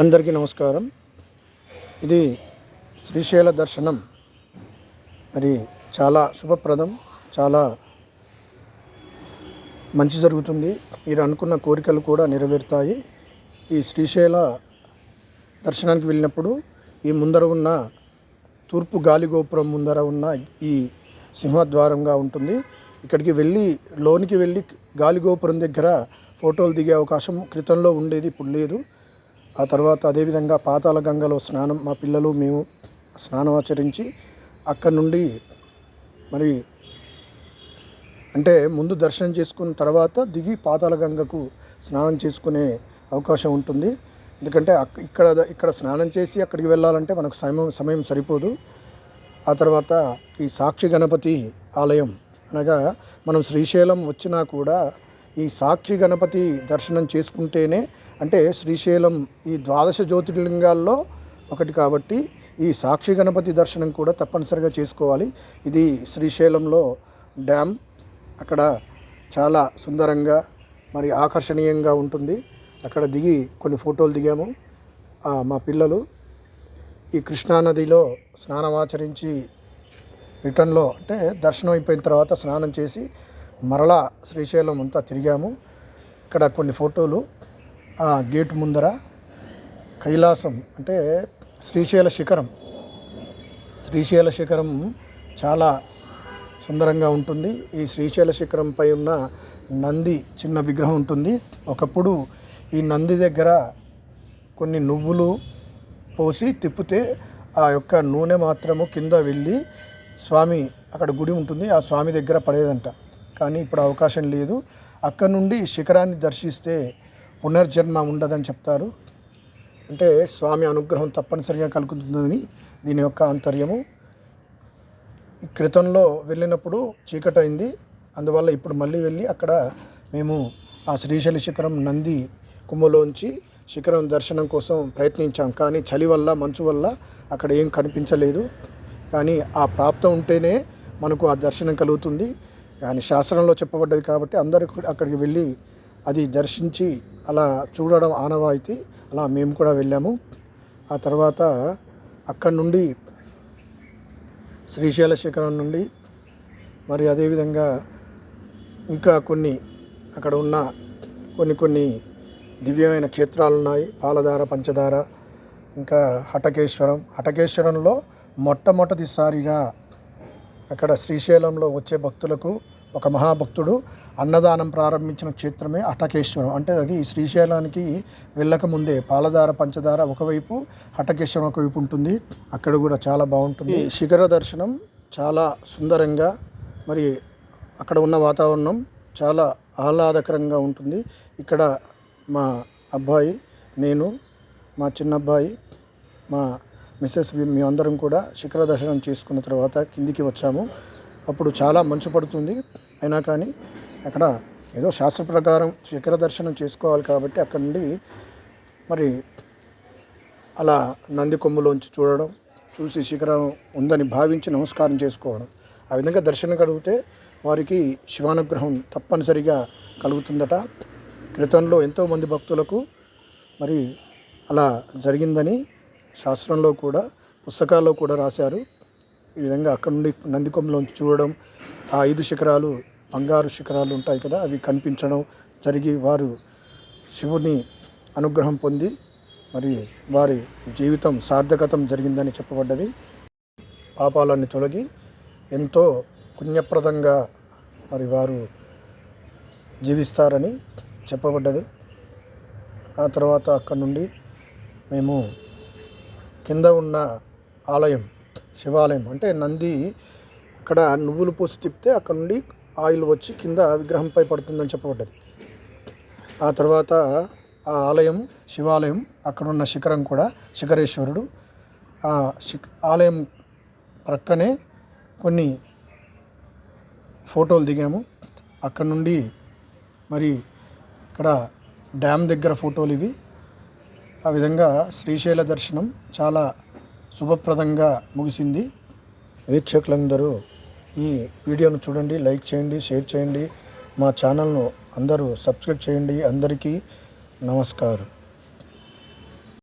అందరికీ నమస్కారం. ఇది శ్రీశైల దర్శనం మరి చాలా శుభప్రదం, చాలా మంచి జరుగుతుంది. మీరు అనుకున్న కోరికలు కూడా నెరవేరుతాయి. ఈ శ్రీశైల దర్శనానికి వెళ్ళినప్పుడు ఈ ముందర ఉన్న తూర్పు గాలిగోపురం ముందర ఉన్న ఈ సింహద్వారంగా ఉంటుంది. ఇక్కడికి వెళ్ళి లోనికి వెళ్ళి గాలిగోపురం దగ్గర ఫోటోలు దిగే అవకాశం క్రితంలో ఉండేది, ఇప్పుడు లేదు. ఆ తర్వాత అదేవిధంగా పాతాళ గంగలో స్నానం, మా పిల్లలు మేము స్నానం ఆచరించి అక్కడి నుండి మరి అంటే ముందు దర్శనం చేసుకున్న తర్వాత దిగి పాతాళ గంగకు స్నానం చేసుకునే అవకాశం ఉంటుంది. ఎందుకంటే ఇక్కడ స్నానం చేసి అక్కడికి వెళ్ళాలంటే మనకు సమయం సరిపోదు. ఆ తర్వాత ఈ సాక్షి గణపతి ఆలయం అనగా మనం శ్రీశైలం వచ్చినా కూడా ఈ సాక్షి గణపతి దర్శనం చేసుకుంటేనే, అంటే శ్రీశైలం ఈ 12 జ్యోతిర్లింగాల్లో ఒకటి కాబట్టి ఈ సాక్షి గణపతి దర్శనం కూడా తప్పనిసరిగా చేసుకోవాలి. ఇది శ్రీశైలంలో డ్యామ్, అక్కడ చాలా సుందరంగా మరి ఆకర్షణీయంగా ఉంటుంది. అక్కడ దిగి కొన్ని ఫోటోలు దిగాము. మా పిల్లలు ఈ కృష్ణానదిలో స్నానం ఆచరించి రిటర్న్లో అంటే దర్శనం అయిపోయిన తర్వాత స్నానం చేసి మరలా శ్రీశైలం అంతా తిరిగాము. ఇక్కడ కొన్ని ఫోటోలు గేటు ముందర కైలాసం అంటే శ్రీశైల శిఖరం చాలా సుందరంగా ఉంటుంది. ఈ శ్రీశైల శిఖరంపై ఉన్న నంది చిన్న విగ్రహం ఉంటుంది. ఒకప్పుడు ఈ నంది దగ్గర కొన్ని నువ్వులు పోసి తిప్పితే ఆ యొక్క నూనె మాత్రము కింద వెళ్ళి స్వామి, అక్కడ గుడి ఉంటుంది, ఆ స్వామి దగ్గర పడేదంట. కానీ ఇప్పుడు అవకాశం లేదు. అక్కడ నుండి శిఖరాన్ని దర్శిస్తే పునర్జన్మ ఉండదని చెప్తారు. అంటే స్వామి అనుగ్రహం తప్పనిసరిగా కలుగుతుందని దీని యొక్క ఆంతర్యము. క్రితంలో వెళ్ళినప్పుడు చీకటైంది, అందువల్ల ఇప్పుడు మళ్ళీ వెళ్ళి అక్కడ మేము ఆ శ్రీశైల శిఖరం నంది కొమ్ములోంచి శిఖరం దర్శనం కోసం ప్రయత్నించాం. కానీ చలి వల్ల, మంచు వల్ల అక్కడ ఏం కనిపించలేదు. కానీ ఆ ప్రాప్తం ఉంటేనే మనకు ఆ దర్శనం కలుగుతుంది. కానీ శాస్త్రంలో చెప్పబడ్డది కాబట్టి అందరూ అక్కడికి వెళ్ళి అది దర్శించి అలా చూడడం ఆనవాయితీ. అలా మేము కూడా వెళ్ళాము. ఆ తర్వాత అక్కడి నుండి శ్రీశైల శిఖరం నుండి మరి అదేవిధంగా ఇంకా కొన్ని అక్కడ ఉన్న కొన్ని దివ్యమైన క్షేత్రాలు ఉన్నాయి. పాలధార, పంచదార, ఇంకా హటకేశ్వరంలో మొట్టమొదటిసారిగా అక్కడ శ్రీశైలంలో వచ్చే భక్తులకు ఒక మహాభక్తుడు అన్నదానం ప్రారంభించిన క్షేత్రమే హటకేశ్వరం. అంటే అది శ్రీశైలానికి వెళ్ళకముందే పాలధార, పంచదార ఒకవైపు, హటకేశ్వరం ఒకవైపు ఉంటుంది. అక్కడ కూడా చాలా బాగుంటుంది. శిఖర దర్శనం చాలా సుందరంగా, మరి అక్కడ ఉన్న వాతావరణం చాలా ఆహ్లాదకరంగా ఉంటుంది. ఇక్కడ మా అబ్బాయి, నేను, మా చిన్న అబ్బాయి, మా మిస్సెస్, మేమందరం కూడా శిఖర దర్శనం చేసుకున్న తర్వాత కిందికి వచ్చాము. అప్పుడు చాలా మంచు పడుతుంది. అయినా కానీ అక్కడ ఏదో శాస్త్ర ప్రకారం శిఖర దర్శనం చేసుకోవాలి కాబట్టి అక్కడ నుండి మరి అలా నంది కొమ్ములోంచి చూసి శిఖరం ఉందని భావించి నమస్కారం చేసుకోవడం. ఆ విధంగా దర్శనం కలిగితే వారికి శివానుగ్రహం తప్పనిసరిగా కలుగుతుందట. క్రితంలో ఎంతోమంది భక్తులకు మరి అలా జరిగిందని శాస్త్రంలో కూడా, పుస్తకాల్లో కూడా రాశారు. ఈ విధంగా అక్కడ నుండి నందికొమ్మలోంచి చూడడం, ఆ 5 శిఖరాలు బంగారు శిఖరాలు ఉంటాయి కదా, అవి కనిపించడం జరిగి వారు శివుని అనుగ్రహం పొంది మరి వారి జీవితం సార్థకతం జరిగిందని చెప్పబడ్డది. పాపాలన్నీ తొలగి ఎంతో పుణ్యప్రదంగా మరి వారు జీవిస్తారని చెప్పబడ్డది. ఆ తర్వాత అక్కడ నుండి మేము కింద ఉన్న ఆలయం, శివాలయం అంటే నంది, అక్కడ నువ్వులు పోసి తిప్పితే అక్కడ నుండి ఆయిల్ వచ్చి కింద విగ్రహంపై పడుతుందని చెప్పబడ్డది. ఆ తర్వాత ఆ ఆలయం, శివాలయం, అక్కడ ఉన్న శిఖరం కూడా శిఖరేశ్వరుడు. ఆ ఆలయం ప్రక్కనే కొన్ని ఫోటోలు దిగాము. అక్కడ నుండి మరి ఇక్కడ డ్యామ్ దగ్గర ఫోటోలు ఇవి. ఆ విధంగా శ్రీశైల దర్శనం చాలా శుభప్రదంగా ముగిసింది. వీక్షకులందరూ ఈ వీడియోను చూడండి, లైక్ చేయండి, షేర్ చేయండి. మా ఛానల్ను అందరూ సబ్స్క్రైబ్ చేయండి. అందరికీ నమస్కారం.